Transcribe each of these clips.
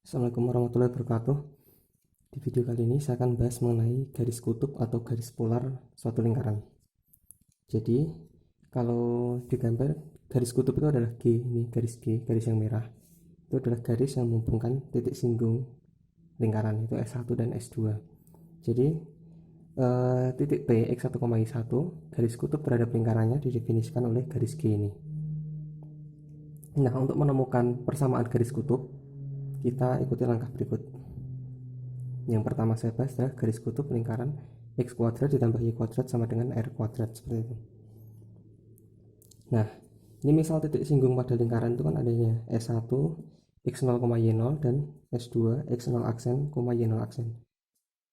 Assalamualaikum warahmatullahi wabarakatuh. Di video kali ini saya akan bahas mengenai garis kutub atau garis polar suatu lingkaran. Jadi kalau digambar, garis kutub itu adalah G, ini garis G, garis yang merah. Itu adalah garis yang menghubungkan titik singgung lingkaran, itu S1 dan S2. Jadi titik P X1, Y1, garis kutub terhadap lingkarannya didefinisikan oleh garis G ini. Nah, untuk menemukan persamaan garis kutub, kita ikuti langkah berikut. Yang pertama saya bahas adalah garis kutub lingkaran X kuadrat ditambah Y kuadrat sama dengan R kuadrat, seperti itu. Nah, ini misal titik singgung pada lingkaran itu kan adanya S1 X0, Y0 dan S2 X0 aksen, Y0 aksen.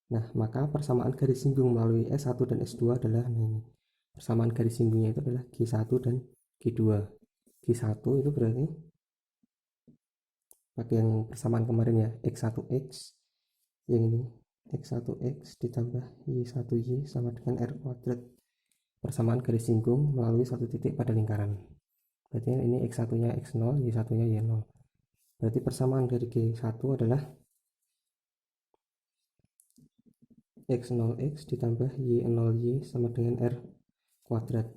Nah, maka persamaan garis singgung melalui S1 dan S2 adalah ini. Persamaan garis singgungnya itu adalah G1 dan G2. G1 itu berarti pakai yang persamaan kemarin ya, X1X, yang ini X1X ditambah Y1Y sama dengan R kuadrat, persamaan garis singgung melalui satu titik pada lingkaran. Berarti ini X1 nya X0, Y1 nya Y0. Berarti persamaan dari G1 adalah X0X ditambah Y0Y sama dengan R kuadrat.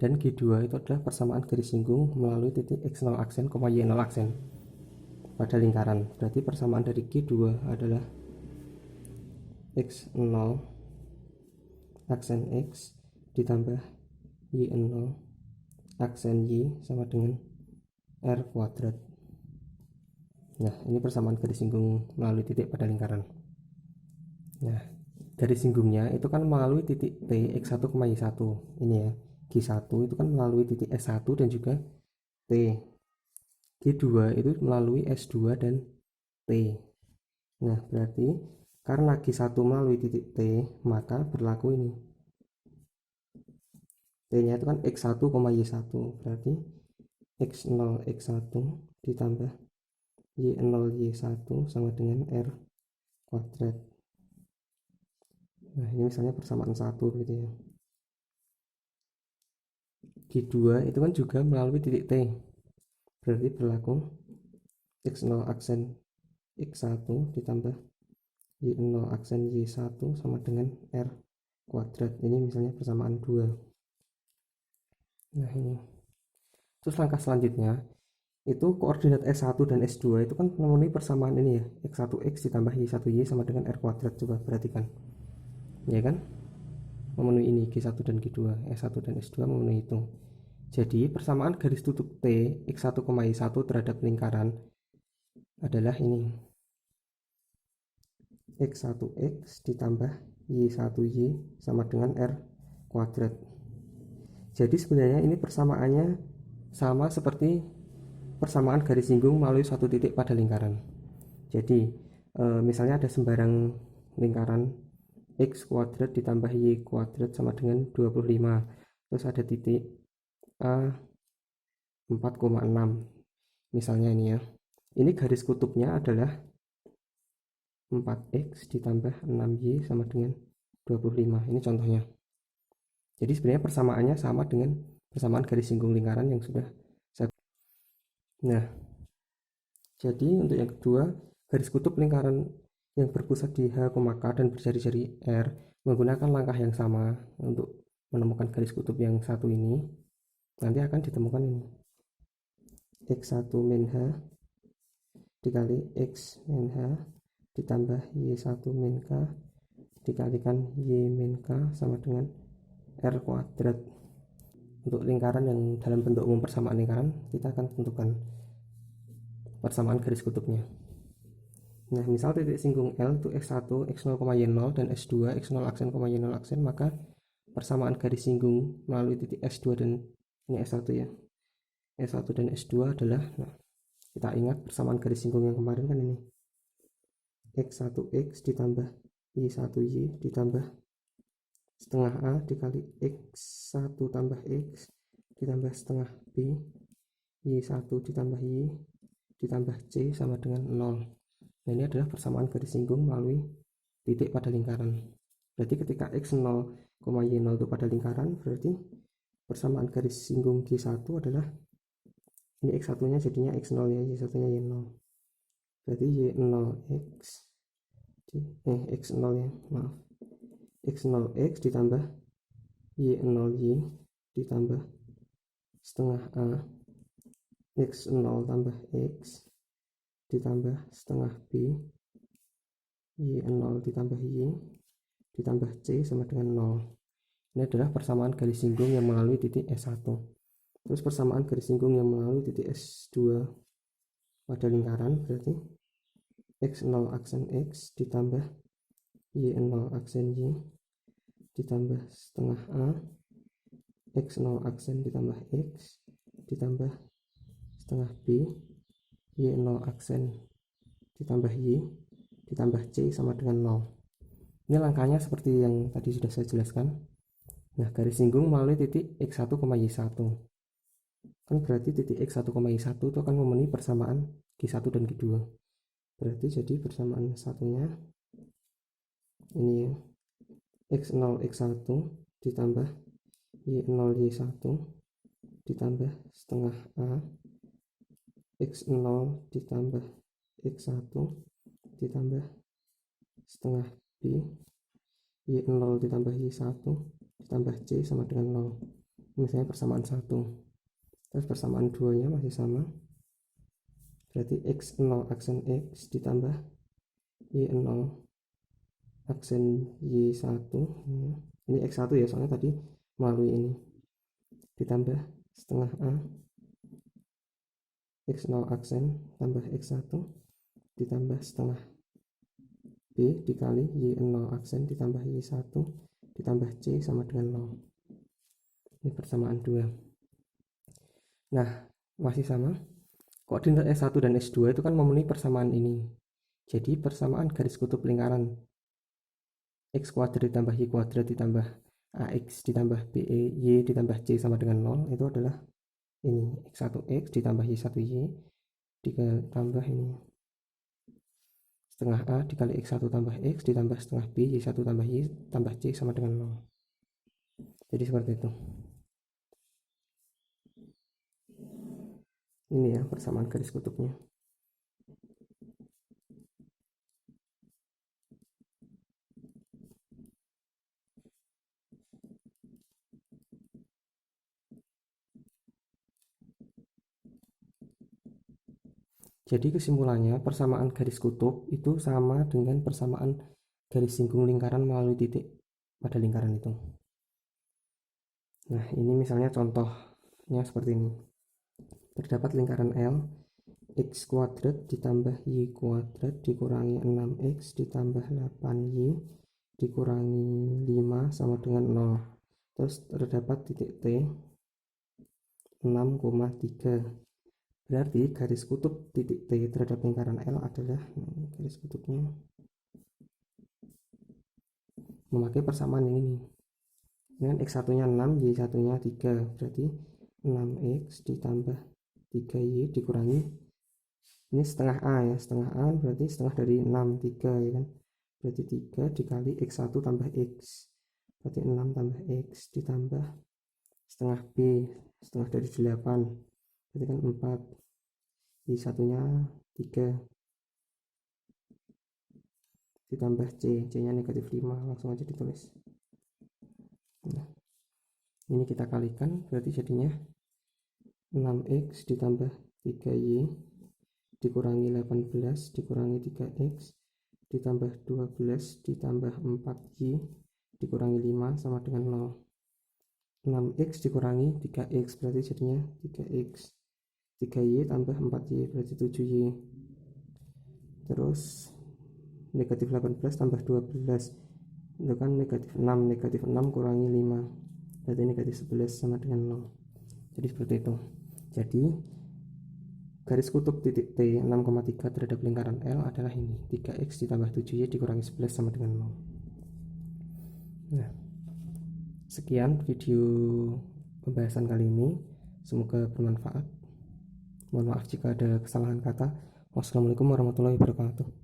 Dan G2 itu adalah persamaan garis singgung melalui titik X0 aksen, Y0 aksen pada lingkaran. Berarti persamaan dari G2 adalah X0 aksen X ditambah Y0 aksen Y sama dengan R kuadrat. Nah, ini persamaan garis singgung melalui titik pada lingkaran. Nah, garis singgungnya itu kan melalui titik T X1, Y1. Ini ya, G1 itu kan melalui titik S1 dan juga T. G2 itu melalui S2 dan T. Nah, berarti karena G1 melalui titik T, maka berlaku ini. T-nya itu kan X1, Y1. Berarti X0, X1 ditambah Y0, Y1 sama dengan R kuadrat. Nah, ini misalnya persamaan 1 gitu ya. G2 itu kan juga melalui titik T. Berarti berlaku X0 aksen X1 ditambah Y0 aksen Y1 sama dengan R kuadrat. Ini misalnya persamaan 2. Nah, ini. Terus langkah selanjutnya, itu koordinat S1 dan S2 itu kan memenuhi persamaan ini ya, X1X ditambah Y1Y sama dengan R kuadrat. Coba perhatikan. Ya kan? Memenuhi ini G1 dan G2, S1 dan S2 memenuhi itu. Jadi persamaan garis tutup T X1, Y1 terhadap lingkaran adalah ini, X1X ditambah Y1Y sama dengan R kuadrat. Jadi sebenarnya ini persamaannya sama seperti persamaan garis singgung melalui suatu titik pada lingkaran. Jadi misalnya ada sembarang lingkaran X kuadrat ditambah Y kuadrat sama dengan 25. Terus ada titik A 4,6. Misalnya ini ya. Ini garis kutubnya adalah 4X ditambah 6Y sama dengan 25. Ini contohnya. Jadi sebenarnya persamaannya sama dengan persamaan garis singgung lingkaran yang sudah saya. Nah, jadi untuk yang kedua, garis kutub lingkaran yang berpusat di H, K dan berjari-jari R menggunakan langkah yang sama untuk menemukan garis kutub yang satu ini. Nanti akan ditemukan ini, X1 min H dikali X min H ditambah Y1 min K dikalikan Y min K sama dengan R kuadrat. Untuk lingkaran yang dalam bentuk umum persamaan lingkaran, kita akan tentukan persamaan garis kutubnya. Nah, misal titik singgung L itu X1, X0, Y0 dan S2, X0 aksen, Y0 aksen, maka persamaan garis singgung melalui titik S2 dan ini S1 ya. S1 dan S2 adalah, nah, kita ingat persamaan garis singgung yang kemarin kan ini. X1X ditambah Y1Y ditambah setengah A dikali X1 tambah X ditambah setengah B Y1 ditambah Y ditambah C sama dengan 0. Nah, ini adalah persamaan garis singgung melalui titik pada lingkaran. Berarti ketika X0, Y0 itu pada lingkaran, berarti persamaan garis singgung G1 adalah ini X1 nya jadinya X0 nya, Y1 nya Y0. berarti Y0X X0 ya, maaf, X0X ditambah Y0Y ditambah setengah A X0 tambah X ditambah setengah B Y0 ditambah Y ditambah C sama dengan 0. Ini adalah persamaan garis singgung yang melalui titik S1. Terus persamaan garis singgung yang melalui titik S2 pada lingkaran berarti X0 aksen X ditambah Y0 aksen Y ditambah setengah A X0 aksen ditambah X ditambah setengah B Y0 aksen ditambah Y ditambah C sama dengan 0. Ini langkahnya seperti yang tadi sudah saya jelaskan. Nah, garis singgung melalui titik X1, Y1 kan berarti titik X1, Y1 itu akan memenuhi persamaan G1 dan G2. Berarti jadi persamaan satunya ini ya, X0 X1 ditambah Y0 Y1 ditambah setengah A X0 ditambah X1 ditambah setengah B Y0 ditambah Y1 ditambah C sama dengan 0. Misalnya persamaan 1. Terus persamaan 2 nya masih sama, berarti X0 aksen X ditambah Y0 aksen Y1 ini X1 ya, soalnya tadi melalui ini, ditambah setengah A X0 aksen tambah X1 ditambah setengah B dikali Y0 aksen ditambah Y1 ditambah C sama dengan 0. Ini persamaan 2. Nah, masih sama. Koordinat S1 dan S2 itu kan memenuhi persamaan ini. Jadi persamaan garis kutub lingkaran X kuadrat ditambah Y kuadrat ditambah AX ditambah BY ditambah C sama dengan 0 itu adalah ini X1X ditambah Y1Y ditambah ini setengah A dikali X1 tambah X ditambah setengah B Y1 tambah Y tambah C sama dengan 0. Jadi seperti itu. Ini ya persamaan garis kutubnya. Jadi kesimpulannya persamaan garis kutub itu sama dengan persamaan garis singgung lingkaran melalui titik pada lingkaran itu. Nah, ini misalnya contohnya seperti ini. Terdapat lingkaran L, X kuadrat ditambah Y kuadrat dikurangi 6X ditambah 8Y dikurangi 5 sama dengan 0. Terus terdapat titik T 6,3. Berarti garis kutub titik T terhadap lingkaran L adalah garis kutubnya memakai persamaan yang ini. Dengan X1 nya 6, Y1 nya 3, berarti 6X ditambah 3Y dikurangi ini setengah A ya, setengah A berarti setengah dari 6, 3 ya kan, berarti 3 dikali X1 tambah X berarti 6 tambah X ditambah setengah B setengah dari 8 berarti kan 4 Y1 nya 3 ditambah C nya negatif 5, langsung aja ditulis. Nah, ini kita kalikan berarti jadinya 6X ditambah 3Y dikurangi 18 dikurangi 3X ditambah 12 ditambah 4Y dikurangi 5 sama dengan 0. 6X dikurangi 3X berarti jadinya 3X 3Y tambah 4Y berarti 7Y. Terus negatif 18 tambah 12 itu kan negatif 6, negatif 6 kurangi 5 berarti negatif 11 sama dengan 0. Jadi seperti itu. Jadi garis kutub titik T 6,3 terhadap lingkaran L adalah ini 3X ditambah 7Y dikurangi 11 sama dengan 0. Nah, sekian video pembahasan kali ini, semoga bermanfaat. Mohon maaf jika ada kesalahan kata. Wassalamualaikum warahmatullahi wabarakatuh.